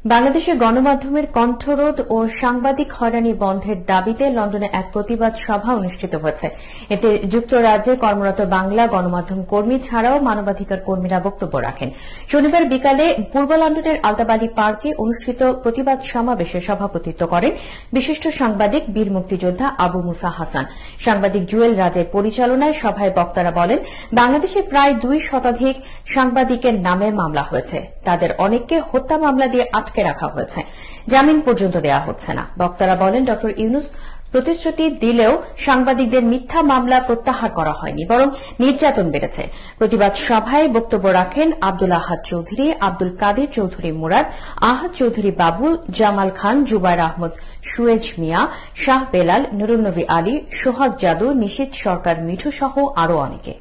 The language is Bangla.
বাংলাদেশে গণমাধ্যমের কণ্ঠরোধ ও সাংবাদিক হয়রানি বন্ধের দাবিতে লন্ডনে এক প্রতিবাদ সভা অনুষ্ঠিত হয়েছে। এতে যুক্তরাজ্যে কর্মরত বাংলা গণমাধ্যম কর্মী ছাড়াও মানবাধিকার কর্মীরা বক্তব্য রাখেন। শনিবার বিকালে পূর্ব লন্ডনের আলতাবাড়ি পার্কে অনুষ্ঠিত প্রতিবাদ সমাবেশে সভাপতিত্ব করেন বিশিষ্ট সাংবাদিক বীর মুক্তিযোদ্ধা আবু মুসা হাসান। সাংবাদিক জুয়েল রাজের পরিচালনায় সভায় বক্তারা বলেন, বাংলাদেশে প্রায় 2 শতাধিক সাংবাদিকের নামে মামলা হয়েছে। তাদের অনেককে হত্যা মামলা দিয়ে আটকে রাখা হয়েছে, জামিন পর্যন্ত দেওয়া হচ্ছে না। বক্তারা বলেন, ড ইউনূস প্রতিশ্রুতি দিলেও সাংবাদিকদের মিথ্যা মামলা প্রত্যাহার করা হয়নি, বরং নির্যাতন বেড়েছে। প্রতিবাদ সভায় বক্তব্য রাখেন আব্দুল আহাদ চৌধুরী, আব্দুল কাদের চৌধুরী মুরাদ, আহাদ চৌধুরী বাবু, জামাল খান, জুবাইর আহমদ, সুয়েজ মিয়া, শাহ বেলাল, নুরুন্নবী আলী, সোহাগ জাদু, নিশীথ সরকার মিঠু সহ আরও অনেকে।